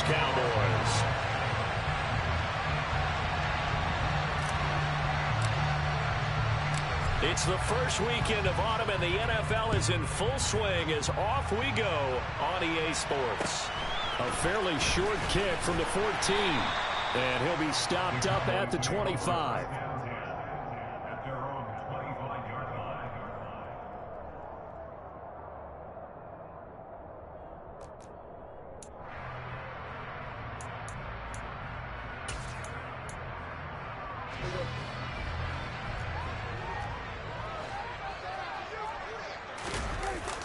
Cowboys. It's the first weekend of autumn, and the NFL is in full swing as off we go on EA Sports. A fairly short kick from the 14, and he'll be stopped up at the 25.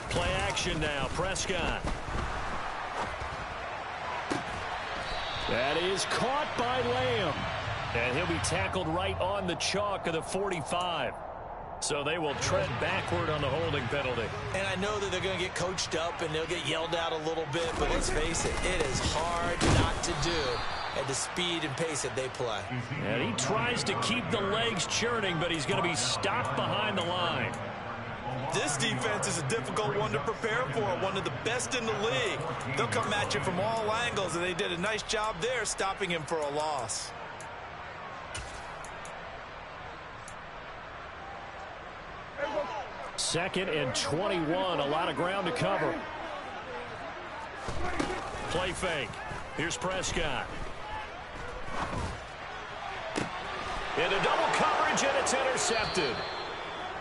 Play action now, Prescott. That is caught by Lamb. And he'll be tackled right on the chalk of the 45. So they will tread backward on the holding penalty. And I know that they're going to get coached up and they'll get yelled at a little bit, but let's face it, it is hard not to do at the speed and pace that they play. And he tries to keep the legs churning, but he's going to be stopped behind the line. This defense is a difficult one to prepare for, one of the best in the league. They'll come at you from all angles, and they did a nice job there stopping him for a loss. Second and 21, a lot of ground to cover. Play fake. Here's Prescott. Into double coverage, and it's intercepted.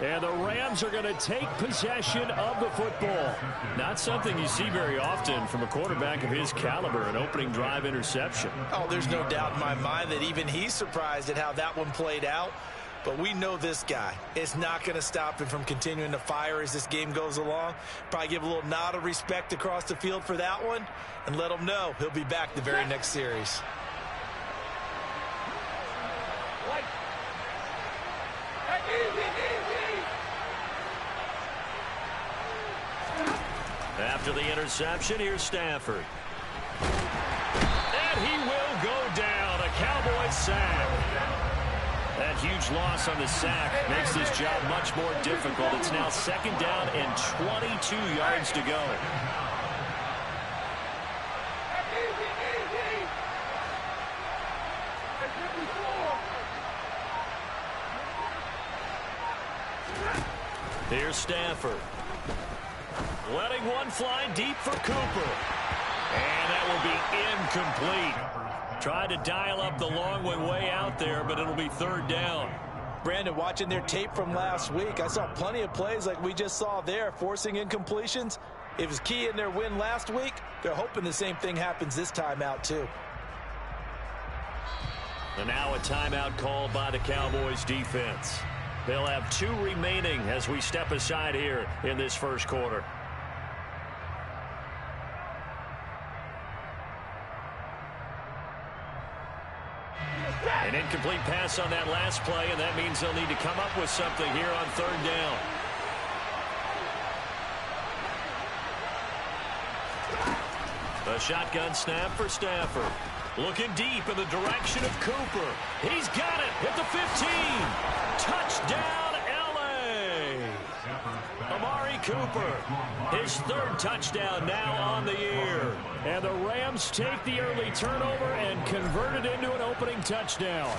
And the Rams are going to take possession of the football. Not something you see very often from a quarterback of his caliber, an opening drive interception. Oh, there's no doubt in my mind that even he's surprised at how that one played out. But we know this guy. It's not going to stop him from continuing to fire as this game goes along. Probably give a little nod of respect across the field for that one and let him know he'll be back the very next series. After the interception, here's Stafford. And he will go down. A Cowboys sack. That huge loss on the sack makes this job much more difficult. It's now second down and 22 yards to go. Here's Stafford. Letting one fly deep for Cooper. And that will be incomplete. Tried to dial up the long one way out there, but it'll be third down. Brandon, watching their tape from last week, I saw plenty of plays like we just saw there, forcing incompletions. It was key in their win last week. They're hoping the same thing happens this time out, too. And now a timeout called by the Cowboys defense. They'll have 2 remaining as we step aside here in this first quarter. An incomplete pass on that last play, and that means they'll need to come up with something here on third down. A shotgun snap for Stafford. Looking deep in the direction of Cooper. He's got it at the 15. Touchdown, L.A. Amari Cooper, his 3rd touchdown now on the year. And the Rams take the early turnover and convert it into an opening touchdown.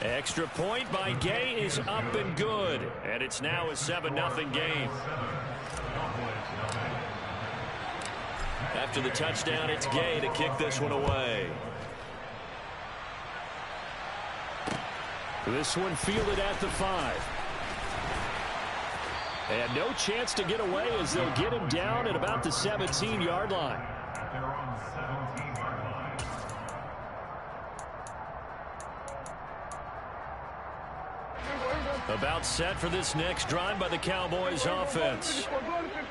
Extra point by Gay is up and good. And it's now a 7-0 game. After the touchdown, it's Gay to kick this one away. This one fielded at the 5. And no chance to get away as they'll get him down at about the 17-yard line. About set for this next drive by the Cowboys offense.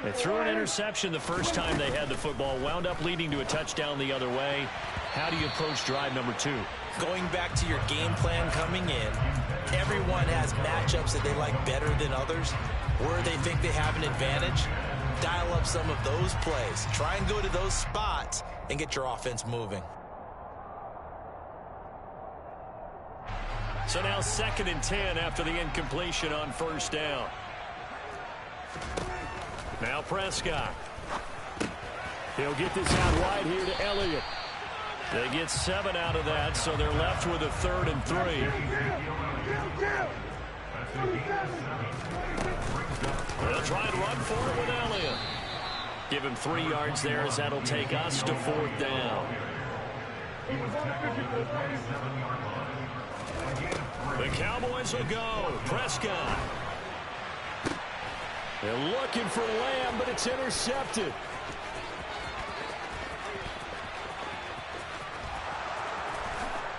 They threw an interception the first time they had the football, wound up leading to a touchdown the other way. How do you approach drive number 2? Going back to your game plan coming in, everyone has matchups that they like better than others, where they think they have an advantage. Dial up some of those plays. Try and go to those spots and get your offense moving. So now 2nd and 10 after the incompletion on first down. Now Prescott. He'll get this out wide here to Elliott. They get 7 out of that, so they're left with a 3rd and 3. They'll try and run for it with Elliott. Give him 3 yards there, as that'll take us to 4th down. The Cowboys will go. Prescott. They're looking for Lamb, but it's intercepted.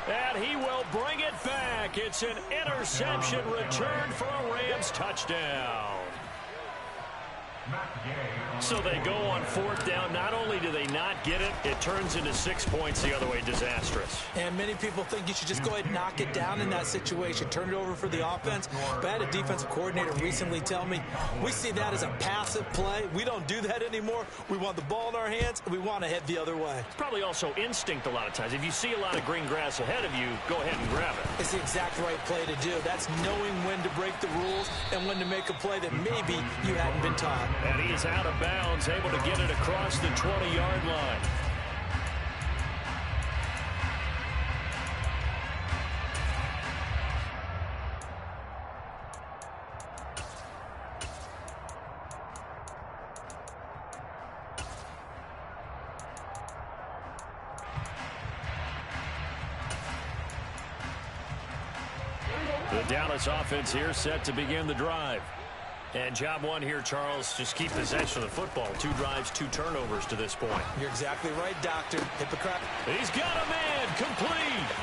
And he will bring it back. It's an interception return for a Rams touchdown. So they go on 4th down. Not only do they not get it, it turns into 6 points the other way. Disastrous. And many people think you should just go ahead and knock it down in that situation. Turn it over for the offense. But I had a defensive coordinator recently tell me, we see that as a passive play. We don't do that anymore. We want the ball in our hands, and we want to head the other way. It's probably also instinct a lot of times. If you see a lot of green grass ahead of you, go ahead and grab it. It's the exact right play to do. That's knowing when to break the rules and when to make a play that maybe you hadn't been taught. And he is out of bounds, able to get it across the 20-yard line. The Dallas offense here set to begin the drive. And job one here, Charles, just keep possession of the football. 2 drives, 2 turnovers to this point. You're exactly right, Doctor. Hypocrite. He's got a man. Complete.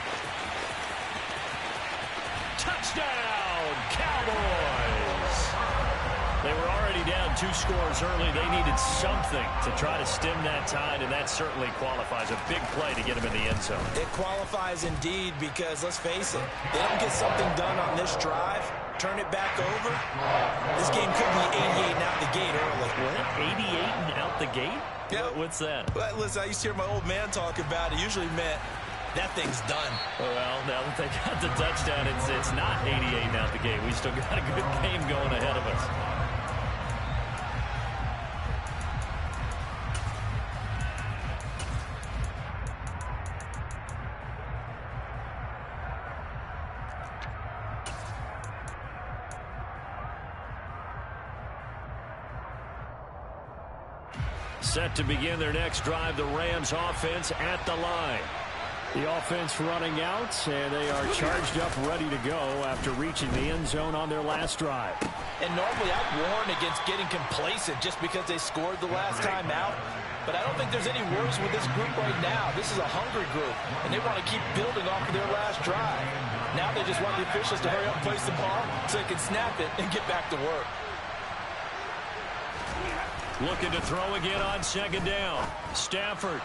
Touchdown, Cowboys. They were already down 2 scores early. They needed something to try to stem that tide, and that certainly qualifies. A big play to get him in the end zone. It qualifies indeed because, let's face it, they don't get something done on this drive, turn it back over, this game could be 88 and out the gate early. What? 88 and out the gate? Yeah. What's that? Well, listen, I used to hear my old man talk about it. Usually meant that thing's done. Well, now that they got the touchdown, it's not 88 and out the gate. We still got a good game going ahead of us. Set to begin their next drive, the Rams offense at the line. The offense running out, and they are charged up, ready to go after reaching the end zone on their last drive. And normally I'd warn against getting complacent just because they scored the last time out. But I don't think there's any worries with this group right now. This is a hungry group, and they want to keep building off of their last drive. Now they just want the officials to hurry up and place the ball so they can snap it and get back to work. Looking to throw again on 2nd down. Stafford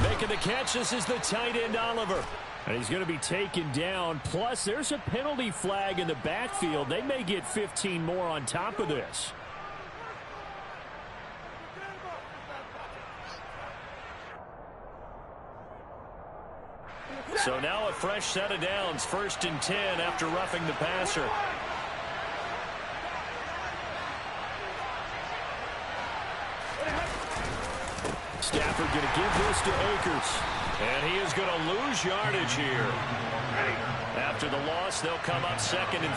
making the catch. This is the tight end, Oliver. And he's going to be taken down. Plus, there's a penalty flag in the backfield. They may get 15 more on top of this. So now a fresh set of downs. 1st and 10 after roughing the passer. Stafford going to give this to Akers. And he is going to lose yardage here. After the loss, they'll come up 2nd and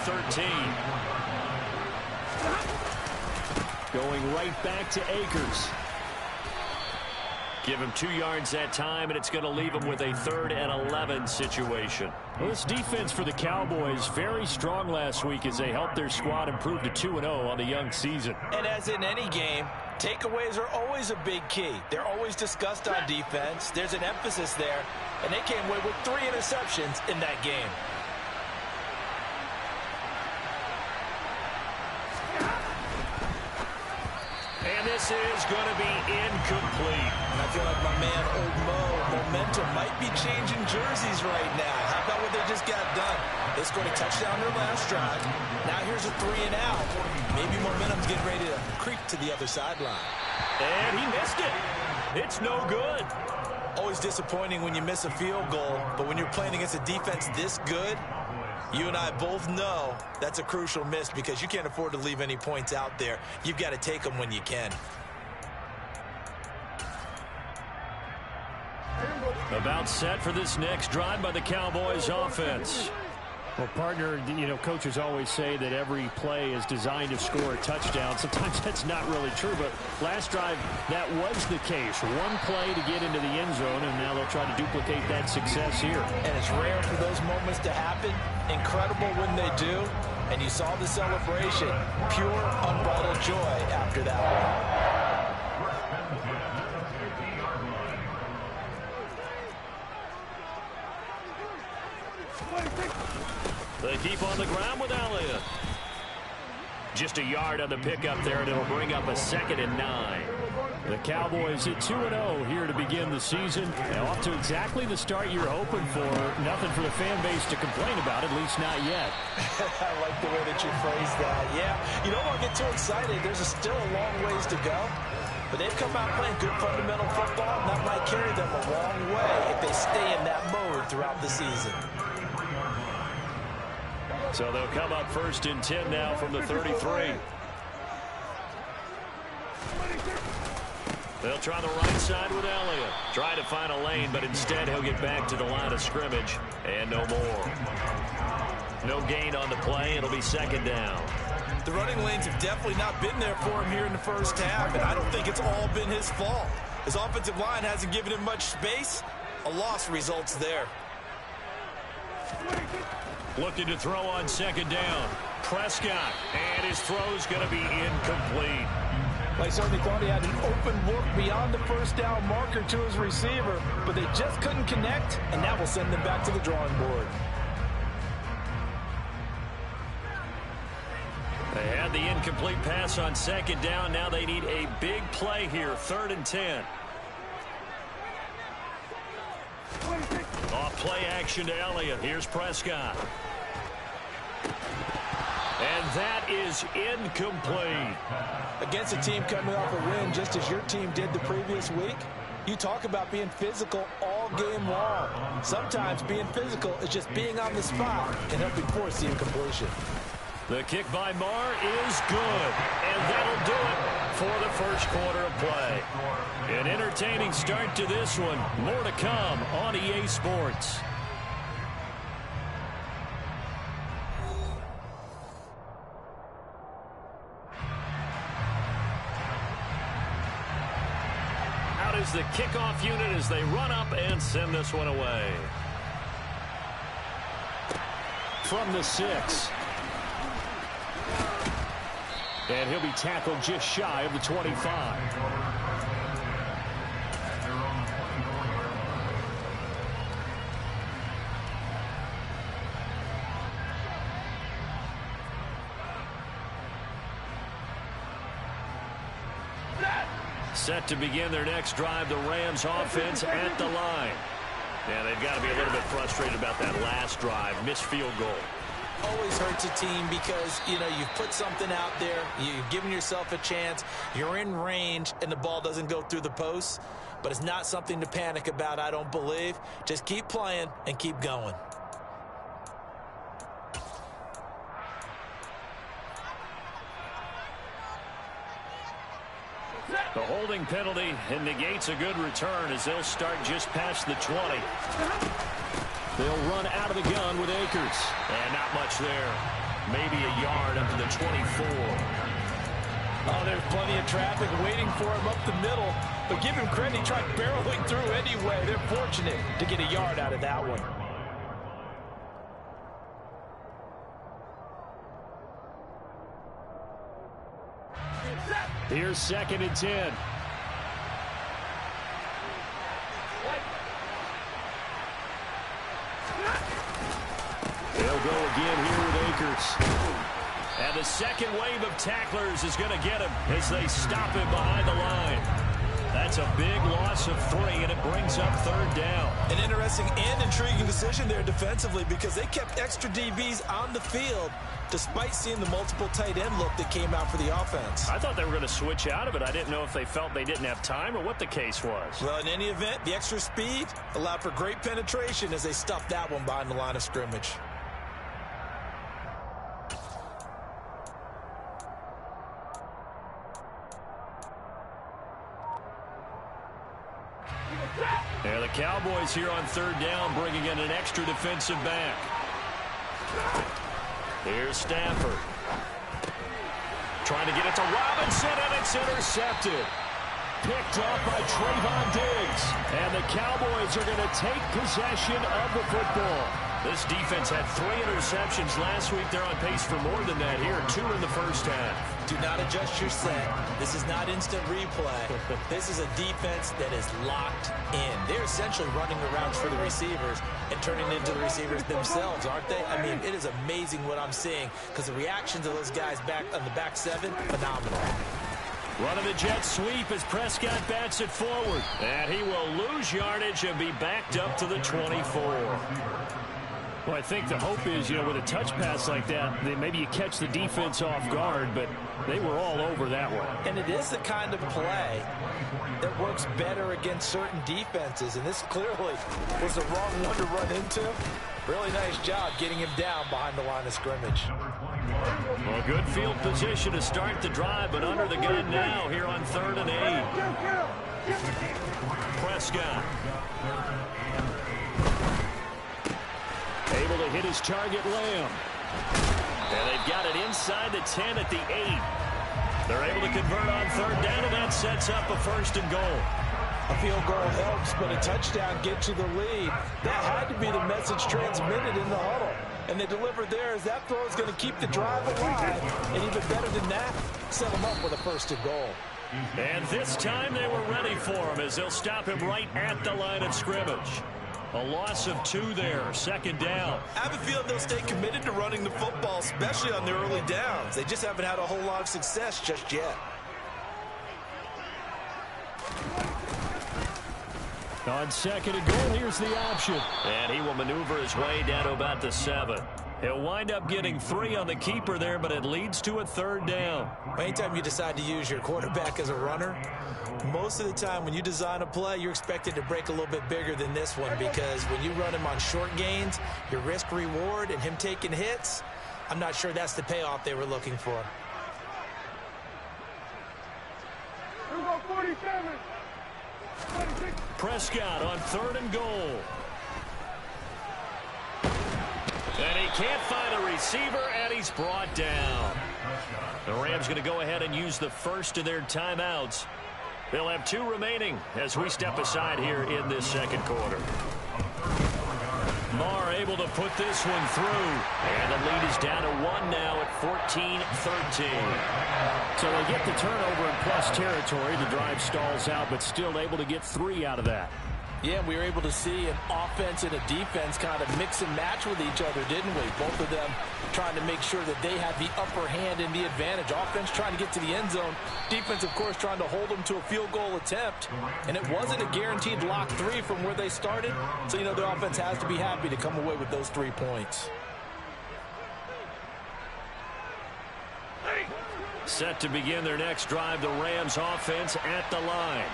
13. Going right back to Akers. Give him 2 yards that time, and it's going to leave him with a 3rd and 11 situation. Well, this defense for the Cowboys, very strong last week as they helped their squad improve to 2-0 on the young season. And as in any game, takeaways are always a big key. They're always discussed on defense. There's an emphasis there, and they came away with 3 interceptions in that game. And this is going to be incomplete. And I feel like my man, Old Mo, momentum might be changing jerseys right now. How about what they just got done? They scored a touchdown their last drive. Now here's a 3 and out. Maybe momentum's getting ready to creep to the other sideline. And he missed it. It's no good. Always disappointing when you miss a field goal, but when you're playing against a defense this good, you and I both know that's a crucial miss because you can't afford to leave any points out there. You've got to take them when you can. About set for this next drive by the Cowboys offense. Well, partner, you know, coaches always say that every play is designed to score a touchdown. Sometimes that's not really true, but last drive, that was the case. One play to get into the end zone, and now they'll try to duplicate that success here. And it's rare for those moments to happen. Incredible when they do. And you saw the celebration. Pure, unbridled joy after that one. They keep on the ground with Elliott. Just a yard on the pickup there, and it'll bring up a 2nd and 9. The Cowboys at 2-0 here to begin the season. And off to exactly the start you're hoping for. Nothing for the fan base to complain about, at least not yet. I like the way that you phrased that. Yeah, you don't want to get too excited. There's still a long ways to go. But they've come out playing good fundamental football, and that might carry them a long way if they stay in that mode throughout the season. So they'll come up 1st and 10 now from the 33. They'll try the right side with Elliott. Try to find a lane, but instead he'll get back to the line of scrimmage. And no more. No gain on the play. It'll be 2nd down. The running lanes have definitely not been there for him here in the first half, and I don't think it's all been his fault. His offensive line hasn't given him much space. A loss results there. Looking to throw on 2nd down. Prescott, and his throw's going to be incomplete. Well, he certainly thought he had an open look beyond the first down marker to his receiver, but they just couldn't connect, and that will send them back to the drawing board. They had the incomplete pass on 2nd down. Now they need a big play here, 3rd and 10. Off play action to Elliott. Here's Prescott. And that is incomplete. Against a team coming off a win just as your team did the previous week, you talk about being physical all game long. Sometimes being physical is just being on the spot and helping force the incompletion. The kick by Marr is good, and that'll do it for the first quarter of play. An entertaining start to this one. More to come on EA Sports. Out is the kickoff unit as they run up and send this one away. From the 6. And he'll be tackled just shy of the 25. Set to begin their next drive, the Rams offense at the line. Yeah, they've got to be a little bit frustrated about that last drive, missed field goal. Always hurts a team because, you know, you've put something out there, you've given yourself a chance, you're in range, and the ball doesn't go through the posts. But it's not something to panic about, I don't believe. Just keep playing and keep going. The holding penalty and negates a good return as they'll start just past the 20. They'll run out of the gun with Akers. And not much there. Maybe a yard up to the 24. Oh, there's plenty of traffic waiting for him up the middle. But give him credit, he tried barreling through anyway. They're fortunate to get a yard out of that one. Here's 2nd and 10. They'll go again here with Akers. And the second wave of tacklers is going to get him as they stop him behind the line. That's a big loss of 3, and it brings up 3rd down. An interesting and intriguing decision there defensively because they kept extra DBs on the field despite seeing the multiple tight end look that came out for the offense. I thought they were going to switch out of it. I didn't know if they felt they didn't have time or what the case was. Well, in any event, the extra speed allowed for great penetration as they stuffed that one behind the line of scrimmage. And the Cowboys here on third down bringing in an extra defensive back. Here's Stafford. Trying to get it to Robinson, and it's intercepted. Picked off by Trayvon Diggs. And the Cowboys are going to take possession of the football. This defense had 3 interceptions last week. They're on pace for more than that here. 2 in the first half. Do not adjust your set. This is not instant replay. This is a defense that is locked in. They're essentially running the routes for the receivers and turning into the receivers themselves, aren't they? I mean, it is amazing what I'm seeing because the reactions of those guys back on the back 7, phenomenal. Running the jet sweep as Prescott bats it forward. And he will lose yardage and be backed up to the 24. Well, I think the hope is, with a touch pass like that, maybe you catch the defense off guard, but they were all over that one. And it is the kind of play that works better against certain defenses, and this clearly was the wrong one to run into. Really nice job getting him down behind the line of scrimmage. Well, good field position to start the drive, but under the gun now here on 3rd and 8. Prescott. Able to hit his target, Lamb. And they've got it inside the 10 at the 8. They're able to convert on 3rd down, and that sets up a 1st and goal. A field goal helps, but a touchdown gets you the lead. That had to be the message transmitted in the huddle. And they delivered there as that throw is going to keep the drive alive. And even better than that, set them up with a 1st and goal. And this time they were ready for him as they'll stop him right at the line of scrimmage. A loss of 2 there, 2nd down. I have a feeling they'll stay committed to running the football, especially on their early downs. They just haven't had a whole lot of success just yet. On 2nd and goal, here's the option. And he will maneuver his way down to about the 7. He'll wind up getting 3 on the keeper there, but it leads to a 3rd down. Anytime you decide to use your quarterback as a runner, most of the time when you design a play, you're expected to break a little bit bigger than this one because when you run him on short gains, your risk-reward and him taking hits, I'm not sure that's the payoff they were looking for. Prescott on 3rd and goal. And he can't find a receiver, and he's brought down. The Rams going to go ahead and use the first of their timeouts. They'll have 2 remaining as we step aside here in this 2nd quarter. Marr able to put this one through. And the lead is down to 1 now at 14-13. So they get the turnover in plus territory. The drive stalls out, but still able to get 3 out of that. Yeah, we were able to see an offense and a defense kind of mix and match with each other, didn't we? Both of them trying to make sure that they had the upper hand and the advantage. Offense trying to get to the end zone. Defense, of course, trying to hold them to a field goal attempt. And it wasn't a guaranteed lock 3 from where they started. So, the offense has to be happy to come away with those 3 points. Set to begin their next drive, the Rams offense at the line.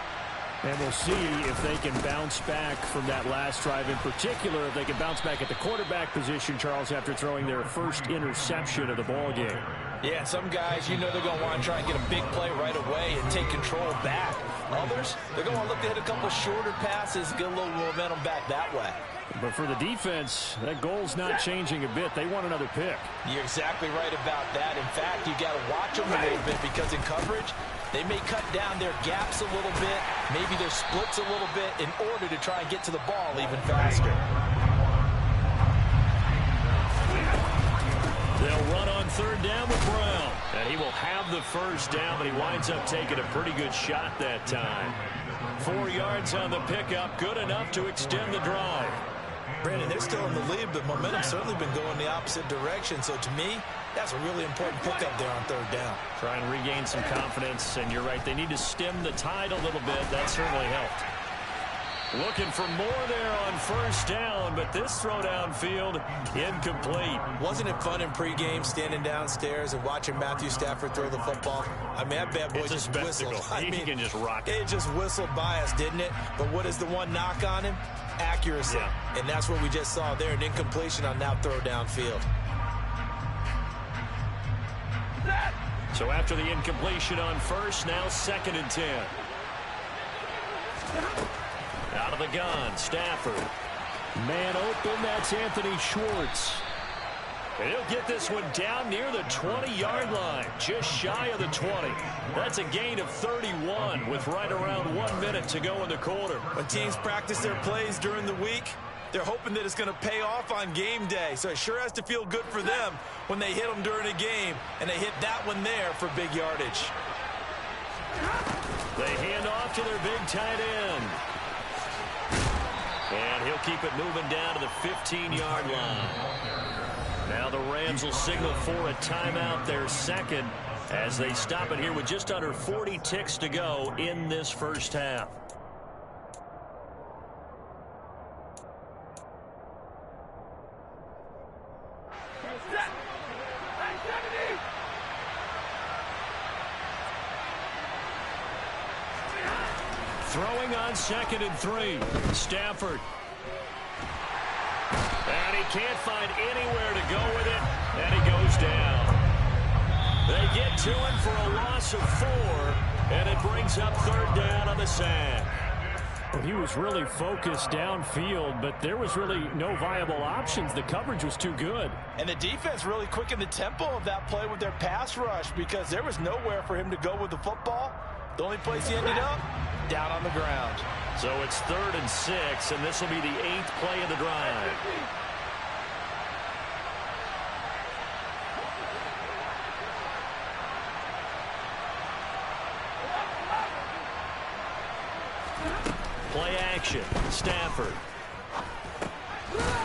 And we'll see if they can bounce back from that last drive. In particular, if they can bounce back at the quarterback position, Charles, after throwing their first interception of the ball game. Yeah, some guys, they're going to want to try and get a big play right away and take control back. Others, they're going to want to look to hit a couple shorter passes, get a little momentum back that way. But for the defense, that goal's not changing a bit. They want another pick. You're exactly right about that. In fact, you got to watch them a little bit because in coverage, they may cut down their gaps a little bit, maybe their splits a little bit in order to try and get to the ball even faster. They'll run on 3rd down with Brown. And he will have the 1st down, but he winds up taking a pretty good shot that time. 4 yards on the pickup, good enough to extend the drive. Brandon, they're still in the lead, but momentum's certainly been going the opposite direction. So to me, that's a really important pickup there on 3rd down. Try and regain some confidence, and you're right, they need to stem the tide a little bit. That certainly helped. Looking for more there on 1st down, but this throw downfield incomplete. Wasn't it fun in pregame standing downstairs and watching Matthew Stafford throw the football? I mean, that bad boy just whistled. He can just rock it. It just whistled by us, didn't it? But what is the one knock on him? Accuracy. Yeah. And that's what we just saw there, an incompletion on that throw downfield. So after the incompletion on 1st, now 2nd and 10. Out of the gun, Stafford. Man open, that's Anthony Schwartz. And he'll get this one down near the 20-yard line, just shy of the 20. That's a gain of 31 with right around 1 minute to go in the quarter. When teams practice their plays during the week, they're hoping that it's going to pay off on game day. So it sure has to feel good for them when they hit them during a game, and they hit that one there for big yardage. They hand off to their big tight end. And he'll keep it moving down to the 15-yard line. Now the Rams will signal for a timeout, their second, as they stop it here with just under 40 ticks to go in this first half. Throwing on 2nd and 3. Stafford. And he can't find anywhere to go with it, and he goes down. They get to him for a loss of 4, and it brings up 3rd down on the sack. Well, he was really focused downfield, but there was really no viable options. The coverage was too good. And the defense really quickened the tempo of that play with their pass rush because there was nowhere for him to go with the football. The only place he ended up, down on the ground. So it's 3rd and 6, and this will be the 8th play of the drive. Play action. Stafford.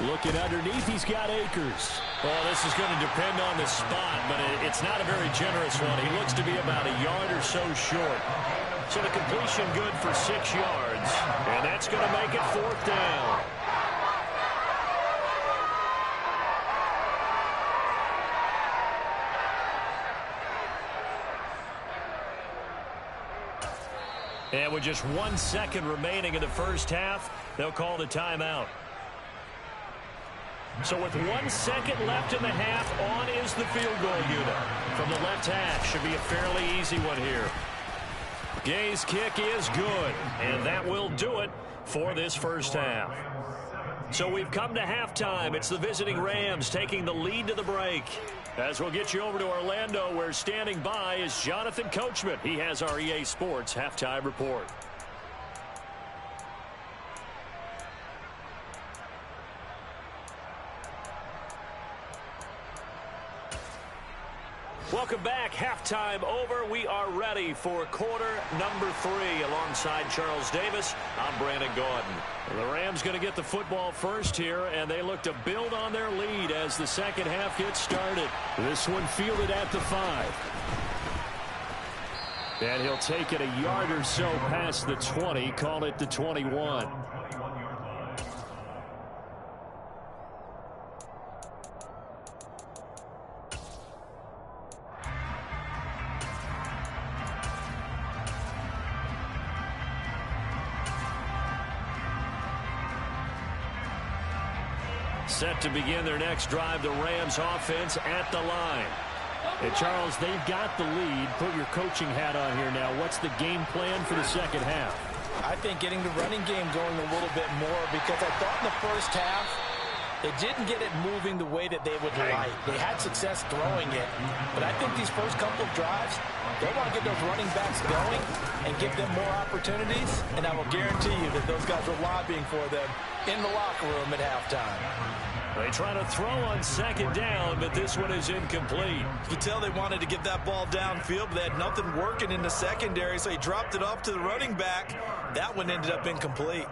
Looking underneath, he's got Akers. Well, this is going to depend on the spot, but it's not a very generous one. He looks to be about a yard or so short. So the completion good for 6 yards, and that's going to make it 4th down. And with just 1 second remaining in the first half, they'll call the timeout. So with 1 second left in the half, on is the field goal unit. From the left hash, should be a fairly easy one here. Gay's kick is good, and that will do it for this first half. So we've come to halftime. It's the visiting Rams taking the lead to the break. As we'll get you over to Orlando, where standing by is Jonathan Coachman. He has our EA Sports halftime report. Welcome back. Halftime over. We are ready for quarter number 3. Alongside Charles Davis, I'm Brandon Gaudin. The Rams going to get the football first here, and they look to build on their lead as the second half gets started. This one fielded at the 5. And he'll take it a yard or so past the 20, call it the 21. Set to begin their next drive, the Rams offense at the line. And Charles, they've got the lead. Put your coaching hat on here now. What's the game plan for the second half? I think getting the running game going a little bit more, because I thought in the first half they didn't get it moving the way that they would like. They had success throwing it, but I think these first couple of drives, they want to get those running backs going and give them more opportunities, and I will guarantee you that those guys are lobbying for them in the locker room at halftime. They try to throw on second down, but this one is incomplete. You could tell they wanted to get that ball downfield, but they had nothing working in the secondary, so he dropped it off to the running back. That one ended up incomplete.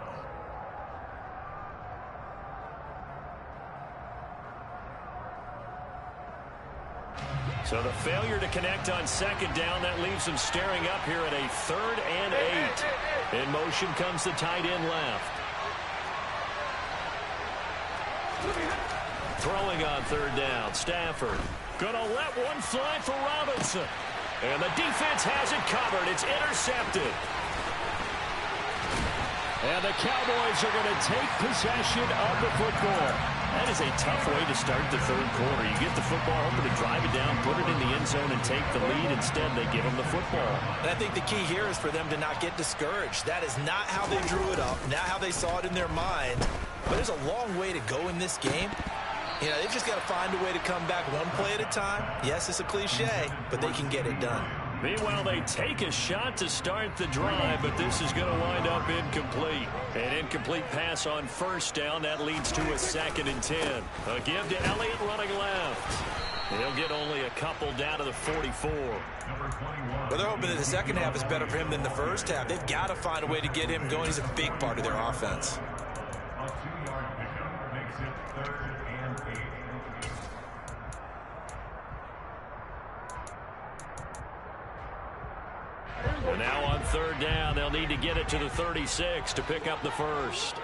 So the failure to connect on second down, that leaves them staring up here at a 3rd and 8. In motion comes the tight end left. Throwing on 3rd down, Stafford. Gonna let one fly for Robinson. And the defense has it covered. It's intercepted. And the Cowboys are going to take possession of the football. That is a tough way to start the third quarter. You get the football, hoping to drive it down, put it in the end zone, and take the lead. Instead, they give them the football. And I think the key here is for them to not get discouraged. That is not how they drew it up, not how they saw it in their mind. But there's a long way to go in this game. You know, they've just got to find a way to come back one play at a time. Yes, it's a cliche, but they can get it done. Meanwhile, they take a shot to start the drive, but this is going to wind up incomplete. An incomplete pass on first down. That leads to a 2nd and 10. A give to Elliott running left. He'll get only a couple down to the 44. Well, they're hoping that the second half is better for him than the first half. They've got to find a way to get him going. He's a big part of their offense. And now on third down, they'll need to get it to the 36 to pick up the first.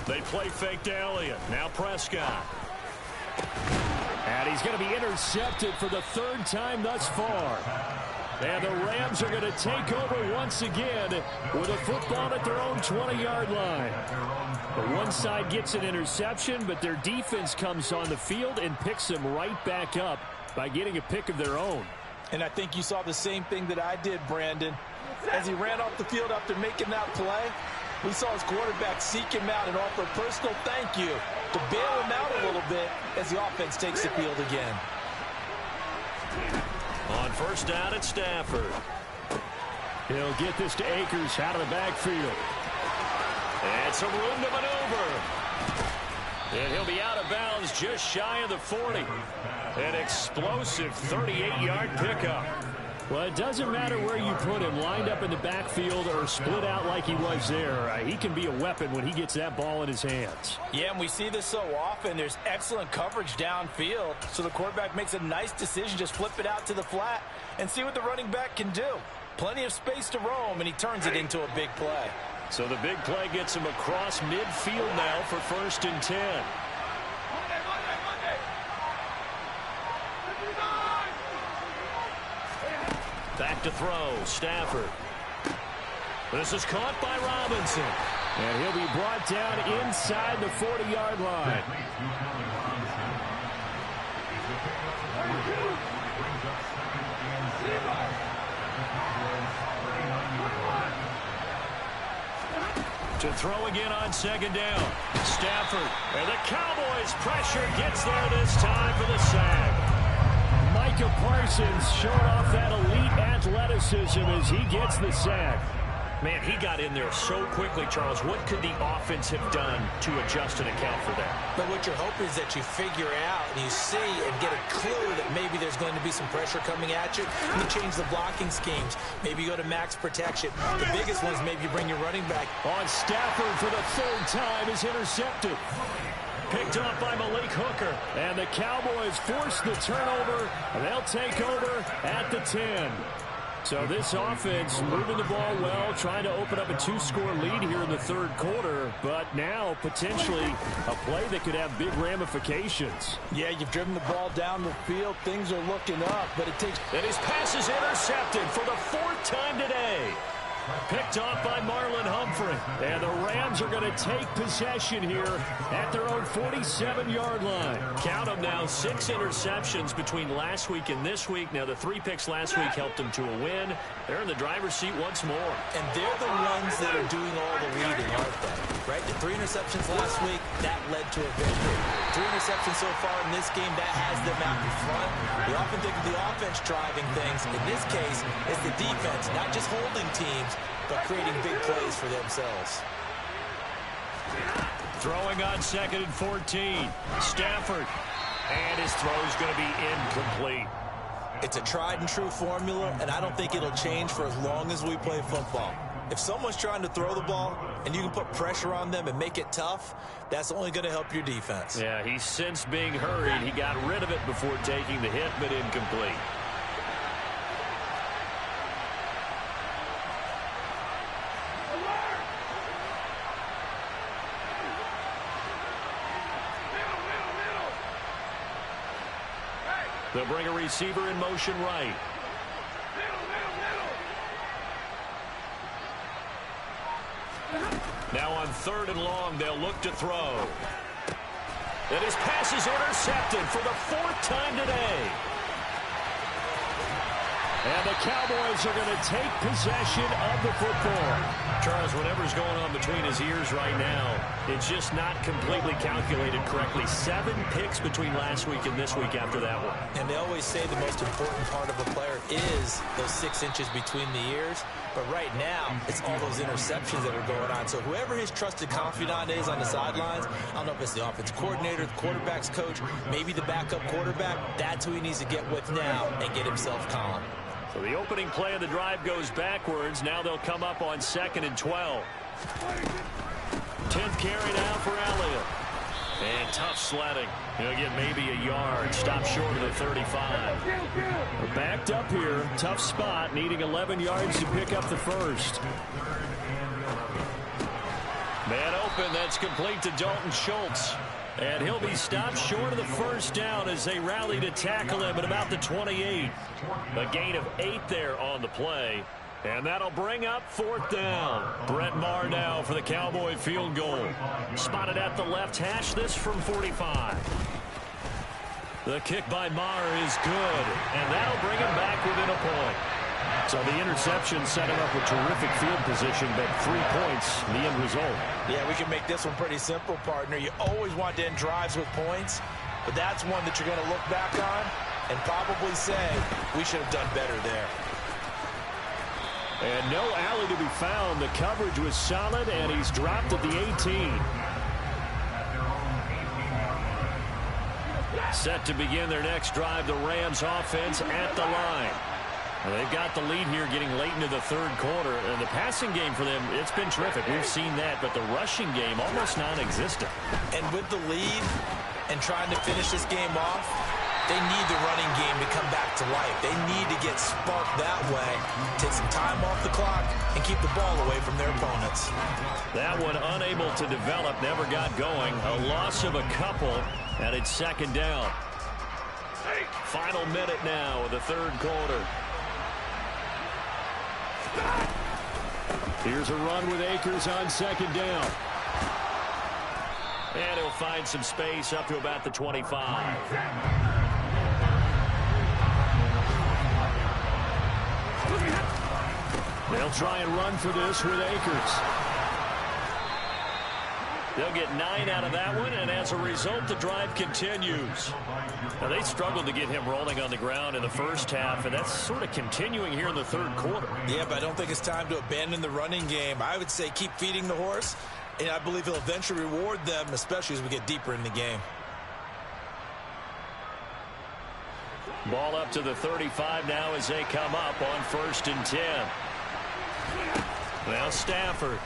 They play fake to Elliott. Now Prescott. And he's going to be intercepted for the 3rd time thus far. And the Rams are going to take over once again with a football at their own 20-yard line. The one side gets an interception, but their defense comes on the field and picks them right back up by getting a pick of their own. And I think you saw the same thing that I did, Brandon. As he ran off the field after making that play, we saw his quarterback seek him out and offer a personal thank you to bail him out a little bit as the offense takes the field again. On first down at Stafford. He'll get this to Akers out of the backfield. And some room to maneuver. And he'll be out of bounds just shy of the 40. An explosive 38-yard pickup. Well, it doesn't matter where you put him, lined up in the backfield or split out like he was there. He can be a weapon when he gets that ball in his hands. Yeah, and we see this so often. There's excellent coverage downfield, so the quarterback makes a nice decision. Just flip it out to the flat and see what the running back can do. Plenty of space to roam, and he turns it into a big play. So the big play gets him across midfield now for 1st and 10. Back to throw, Stafford. This is caught by Robinson. And he'll be brought down inside the 40-yard line. To throw again on 2nd down. Stafford. And the Cowboys pressure gets there this time for the sack. Micah Parsons showing off that elite athleticism as he gets the sack. Man, he got in there so quickly, Charles. What could the offense have done to adjust and account for that? But what you're hoping is that you figure out and you see and get a clue that maybe there's going to be some pressure coming at you. You change the blocking schemes. Maybe you go to max protection. The biggest one is maybe you bring your running back. On Stafford for the 3rd time is intercepted. Picked up by Malik Hooker. And the Cowboys force the turnover. And they'll take over at the 10. So this offense moving the ball well, trying to open up a 2-score lead here in the 3rd quarter, but now potentially a play that could have big ramifications. Yeah, you've driven the ball down the field. Things are looking up, but it takes... And his pass is intercepted for the 4th time today. Picked off by Marlon Humphrey. And the Rams are going to take possession here at their own 47-yard line. Count them now, 6 interceptions between last week and this week. Now, the 3 picks last week helped them to a win. They're in the driver's seat once more. And they're the ones that are doing all the leading, aren't they? Right? The 3 interceptions last week, that led to a victory. 3 interceptions so far in this game, that has them out in front. We often think of the offense driving things. In this case, it's the defense, not just holding teams, but creating big plays for themselves. Throwing on 2nd and 14. Stafford. And his throw is going to be incomplete. It's a tried and true formula, and I don't think it'll change for as long as we play football. If someone's trying to throw the ball and you can put pressure on them and make it tough, that's only going to help your defense. Yeah, he's since being hurried. He got rid of it before taking the hit, but incomplete. They'll bring a receiver in motion right. Now on 3rd and long, they'll look to throw. And his pass is intercepted for the 4th time today. And the Cowboys are going to take possession of the football. Charles, whatever's going on between his ears right now, it's just not completely calculated correctly. 7 picks between last week and this week after that one. And they always say the most important part of a player is those 6 inches between the ears. But right now, it's all those interceptions that are going on. So whoever his trusted confidant is on the sidelines, I don't know if it's the offensive coordinator, the quarterback's coach, maybe the backup quarterback, that's who he needs to get with now and get himself calm. So the opening play of the drive goes backwards. Now they'll come up on 2nd and 12. 10th carry now for Elliott. And tough sledding. He'll get maybe a yard. Stop short of the 35. We're backed up here. Tough spot. Needing 11 yards to pick up the first. Man open. That's complete to Dalton Schultz. And he'll be stopped short of the first down as they rally to tackle him at about the 28. A gain of 8 there on the play. And that'll bring up 4th down. Brett Maher now for the Cowboy field goal. Spotted at the left hash, this from 45. The kick by Maher is good. And that'll bring him back within a point. So the interception set him up with terrific field position, but 3 points, the end result. Yeah, we can make this one pretty simple, partner. You always want to end drives with points, but that's one that you're going to look back on and probably say, we should have done better there. And no alley to be found. The coverage was solid, and he's dropped at the 18. Set to begin their next drive, the Rams offense at the line. Well, they've got the lead here getting late into the 3rd quarter. And the passing game for them, it's been terrific. We've seen that, but the rushing game almost non-existent. And with the lead and trying to finish this game off, they need the running game to come back to life. They need to get sparked that way, take some time off the clock, and keep the ball away from their opponents. That one unable to develop, never got going. A loss of a couple, and it's 2nd down. Final minute now of the 3rd quarter. Here's a run with Akers on 2nd down. And he'll find some space up to about the 25. They'll try and run for this with Akers. They'll get 9 out of that one, and as a result, the drive continues. Now, they struggled to get him rolling on the ground in the first half, and that's sort of continuing here in the 3rd quarter. Yeah, but I don't think it's time to abandon the running game. I would say keep feeding the horse, and I believe he'll eventually reward them, especially as we get deeper in the game. Ball up to the 35 now as they come up on 1st and 10. Now Stafford.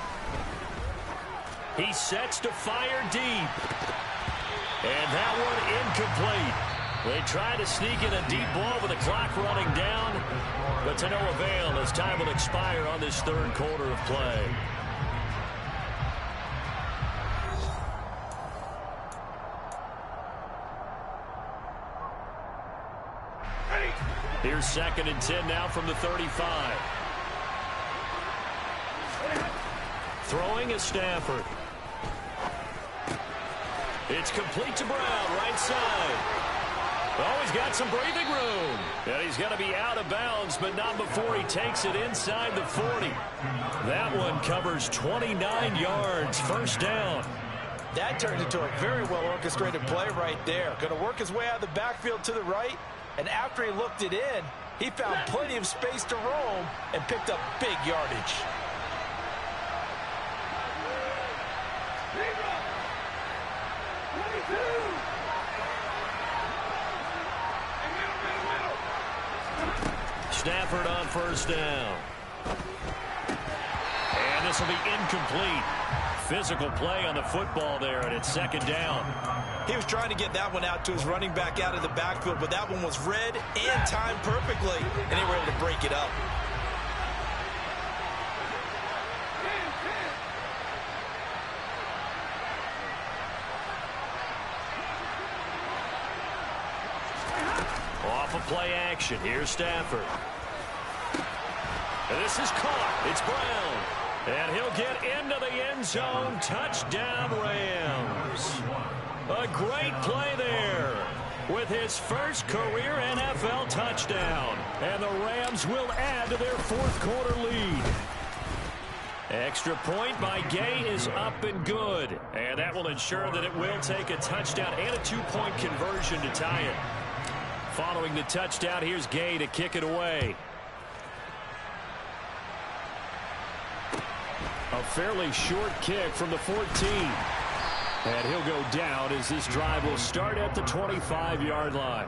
He sets to fire deep. And that one incomplete. They try to sneak in a deep ball with the clock running down, but to no avail as time will expire on this 3rd quarter of play. Here's 2nd and 10 now from the 35. Throwing is Stafford. It's complete to Brown, right side. Oh, he's got some breathing room. And he's going to be out of bounds, but not before he takes it inside the 40. That one covers 29 yards, 1st down. That turned into a very well-orchestrated play right there. Going to work his way out of the backfield to the right, and after he looked it in, he found plenty of space to roam and picked up big yardage. Stafford on 1st down. And this will be incomplete. Physical play on the football there, and it's 2nd down. He was trying to get that one out to his running back out of the backfield, but that one was read and timed perfectly, and they were able to break it up. Off of play action. Here's Stafford. And this is caught. It's Brown. And he'll get into the end zone. Touchdown, Rams. A great play there with his first career NFL touchdown. And the Rams will add to their fourth quarter lead. Extra point by Gay is up and good. And that will ensure that it will take a touchdown and a two-point conversion to tie it. Following the touchdown, here's Gay to kick it away. A fairly short kick from the 14. And he'll go down as this drive will start at the 25-yard line.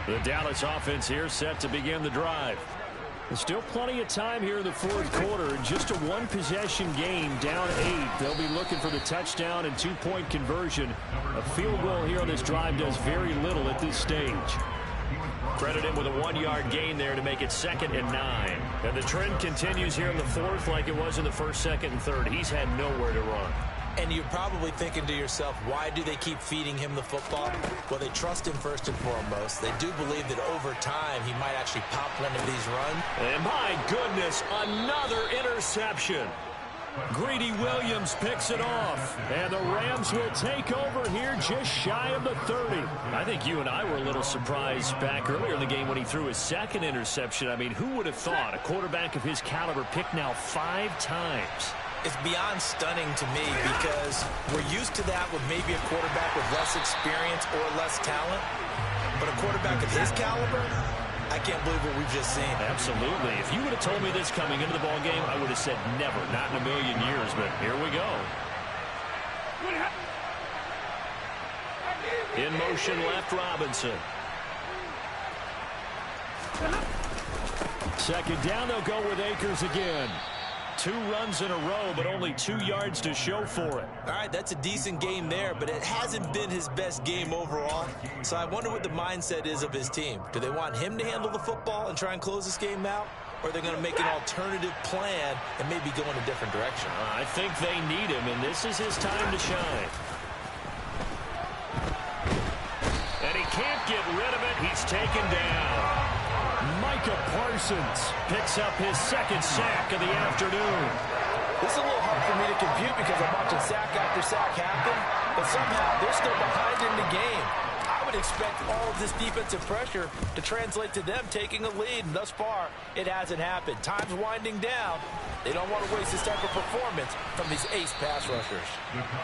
The Dallas offense here set to begin the drive. There's still plenty of time here in the fourth quarter. Just a one-possession game, down 8. They'll be looking for the touchdown and two-point conversion. A field goal here on this drive does very little at this stage. Credit him with a 1-yard gain there to make it 2nd and 9. And the trend continues here in the fourth like it was in the first, second, and third. He's had nowhere to run. And you're probably thinking to yourself, why do they keep feeding him the football? Well, they trust him first and foremost. They do believe that over time he might actually pop one of these runs. And my goodness, another interception. Greedy Williams picks it off. And the Rams will take over here just shy of the 30. I think you and I were a little surprised back earlier in the game when he threw his second interception. I mean, who would have thought a quarterback of his caliber picked now 5 times? It's beyond stunning to me because we're used to that with maybe a quarterback with less experience or less talent. But a quarterback of his caliber, I can't believe what we've just seen. Absolutely. If you would have told me this coming into the ball game, I would have said never, not in a million years. But here we go. In motion left, Robinson. Second down, they'll go with Akers again. 2 runs in a row, but only 2 yards to show for it. All right, that's a decent game there, but it hasn't been his best game overall. So I wonder what the mindset is of his team. Do they want him to handle the football and try and close this game out? Or are they going to make an alternative plan and maybe go in a different direction? I think they need him, and this is his time to shine. And he can't get rid of it. He's taken down. Micah Parsons picks up his 2nd sack of the afternoon. This is a little hard for me to compute because I'm watching sack after sack happen, but somehow they're still behind in the game. I would expect all of this defensive pressure to translate to them taking a lead, and thus far, it hasn't happened. Time's winding down. They don't want to waste this type of performance from these ace pass rushers.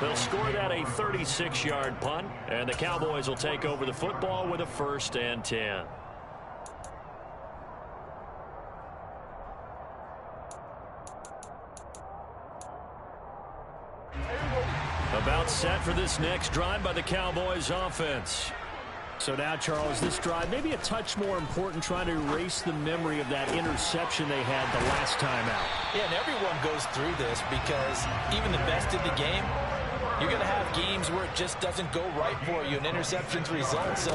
They'll score that a 36-yard punt, and the Cowboys will take over the football with a 1st and 10. About set for this next drive by the Cowboys offense. So now, Charles, this drive maybe a touch more important, trying to erase the memory of that interception they had the last time out. Yeah, and everyone goes through this because even the best in the game, you're going to have games where it just doesn't go right for you, and interceptions result. So,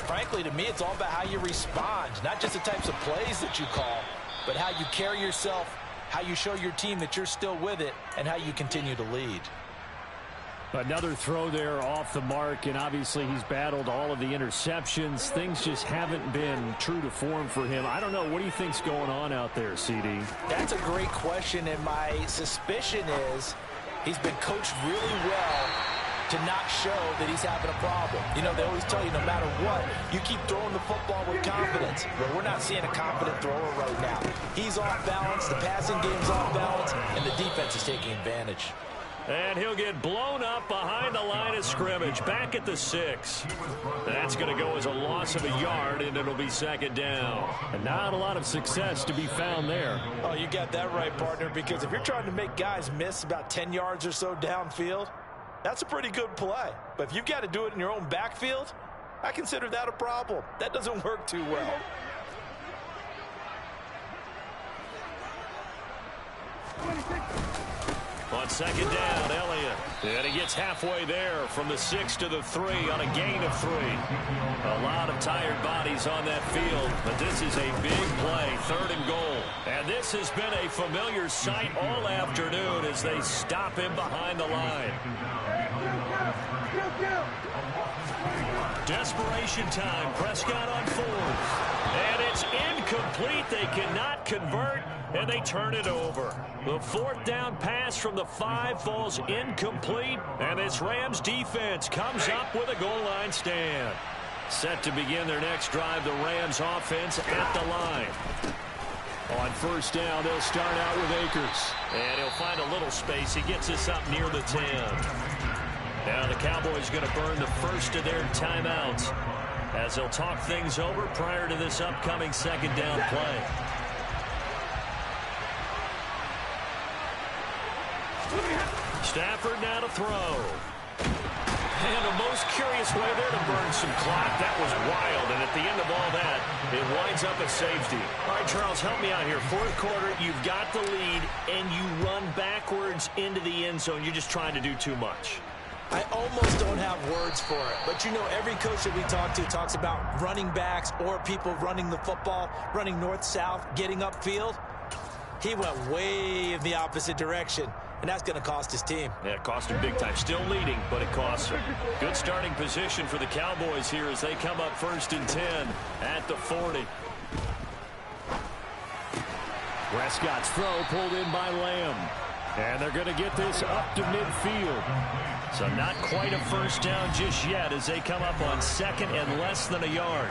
frankly, to me, it's all about how you respond, not just the types of plays that you call, but how you carry yourself, how you show your team that you're still with it, and how you continue to lead. Another throw there off the mark, and obviously he's battled all of the interceptions. Things just haven't been true to form for him. I don't know. What do you think's going on out there, CD? That's a great question, and my suspicion is he's been coached really well to not show that he's having a problem. You know, they always tell you no matter what, you keep throwing the football with confidence. Well, we're not seeing a confident thrower right now. He's off balance, the passing game's off balance, and the defense is taking advantage. And he'll get blown up behind the line of scrimmage, back at the 6. That's going to go as a loss of a yard, and it'll be 2nd down. And not a lot of success to be found there. Oh, you got that right, partner, because if you're trying to make guys miss about 10 yards or so downfield, that's a pretty good play. But if you've got to do it in your own backfield, I consider that a problem. That doesn't work too well. On 2nd down, Elliott. And he gets halfway there from the 6 to the 3 on a gain of 3. A lot of tired bodies on that field, but this is a big play, 3rd and goal. And this has been a familiar sight all afternoon as they stop him behind the line. Desperation time. Prescott on fourth. And it's incomplete. They cannot convert, and they turn it over. The fourth down pass from the 5 falls incomplete, and this Rams defense comes up with a goal line stand. Set to begin their next drive, the Rams offense at the line. On first down, they'll start out with Akers. And he'll find a little space. He gets us up near the 10. Now the Cowboys going to burn the first of their timeouts as they'll talk things over prior to this upcoming second down play. Stafford now to throw. And the most curious way there to burn some clock. That was wild. And at the end of all that, it winds up at safety. All right, Charles, help me out here. Fourth quarter, you've got the lead, and you run backwards into the end zone. You're just trying to do too much. I almost don't have words for it. But, you know, every coach that we talk to talks about running backs or people running the football, running north-south, getting upfield. He went way in the opposite direction, and that's going to cost his team. Yeah, it cost him big time. Still leading, but it costs him. Good starting position for the Cowboys here as they come up 1st and 10 at the 40. Prescott's throw pulled in by Lamb. And they're going to get this up to midfield. So not quite a first down just yet as they come up on 2nd and less than a yard.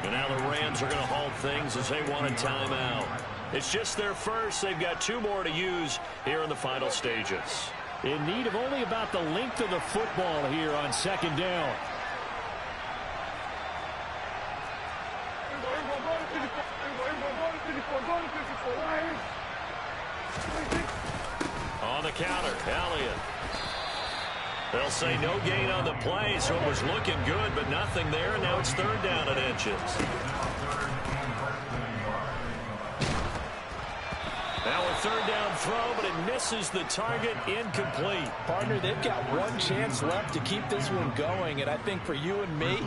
And now the Rams are going to halt things as they want a timeout. It's just their first. They've got 2 more to use here in the final stages. In need of only about the length of the football here on 2nd down. On the counter, Elliott. They'll say no gain on the play, so it was looking good, but nothing there, and now it's 3rd down and inches. Now a 3rd down throw, but it misses the target, incomplete. Partner, they've got one chance left to keep this one going, and I think for you and me,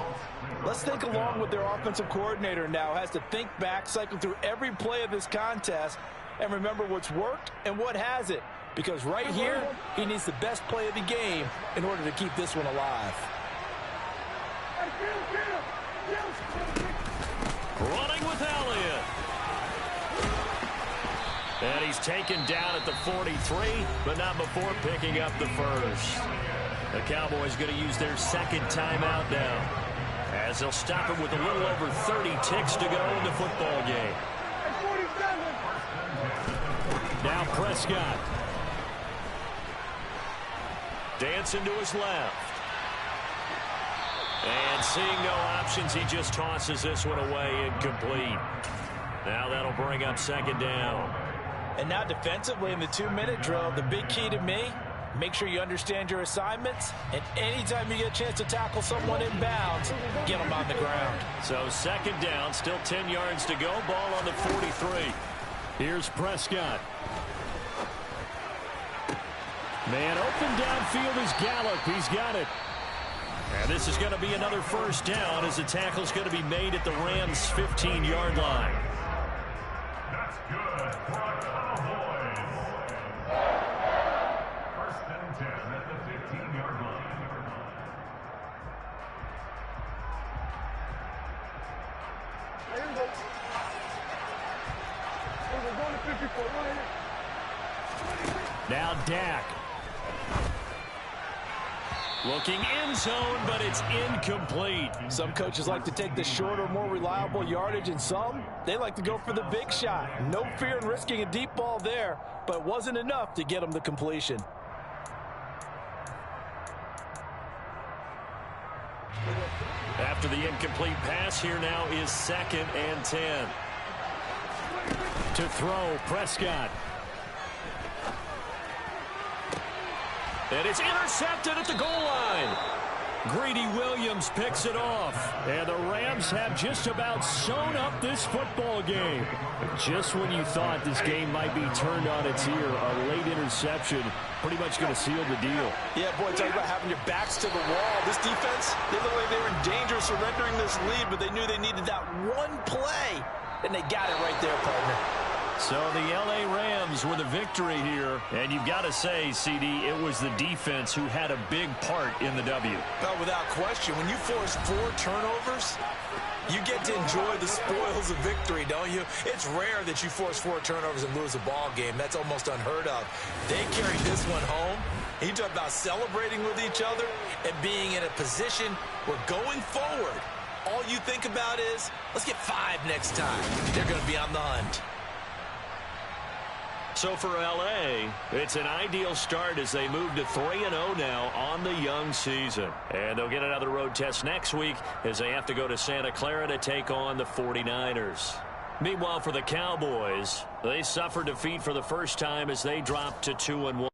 let's think along with their offensive coordinator now. Has to think back, cycle through every play of this contest, and remember what's worked and what hasn't. Because right here, he needs the best play of the game in order to keep this one alive. Running with Elliott. And he's taken down at the 43, but not before picking up the first. The Cowboys going to use their 2nd timeout now, as they'll stop him with a little over 30 ticks to go in the football game. Now Prescott. Dancing to his left. And seeing no options, he just tosses this one away, incomplete. Now that'll bring up 2nd down. And now defensively in the 2-minute drill, the big key to me, make sure you understand your assignments, and anytime you get a chance to tackle someone in bounds, get them on the ground. So 2nd down, still 10 yards to go, ball on the 43. Here's Prescott. Man open downfield is Gallup. He's got it. And this is going to be another first down as the tackle's going to be made at the Rams' 15-yard line. That's good for a Cowboys. 1st and 10 at the 15-yard line. Now Dak. Looking end zone, but it's incomplete. Some coaches like to take the shorter, more reliable yardage, and some, they like to go for the big shot. No fear in risking a deep ball there, but it wasn't enough to get them the completion. After the incomplete pass, here now is 2nd and 10. To throw, Prescott. And it's intercepted at the goal line. Greedy Williams picks it off. And the Rams have just about sewn up this football game. Just when you thought this game might be turned on its ear, a late interception pretty much going to seal the deal. Yeah, boy, talk about having your backs to the wall. This defense, they look like they were in danger of surrendering this lead, but they knew they needed that one play, and they got it right there, partner. So the L.A. Rams with a victory here. And you've got to say, CD, it was the defense who had a big part in the W. Well, without question, when you force 4 turnovers, you get to enjoy the spoils of victory, don't you? It's rare that you force 4 turnovers and lose a ball game. That's almost unheard of. They carried this one home. You talk about celebrating with each other and being in a position where going forward, all you think about is, let's get 5 next time. They're going to be on the hunt. So for L.A., it's an ideal start as they move to 3-0 now on the young season. And they'll get another road test next week as they have to go to Santa Clara to take on the 49ers. Meanwhile, for the Cowboys, they suffered defeat for the first time as they dropped to 2-1.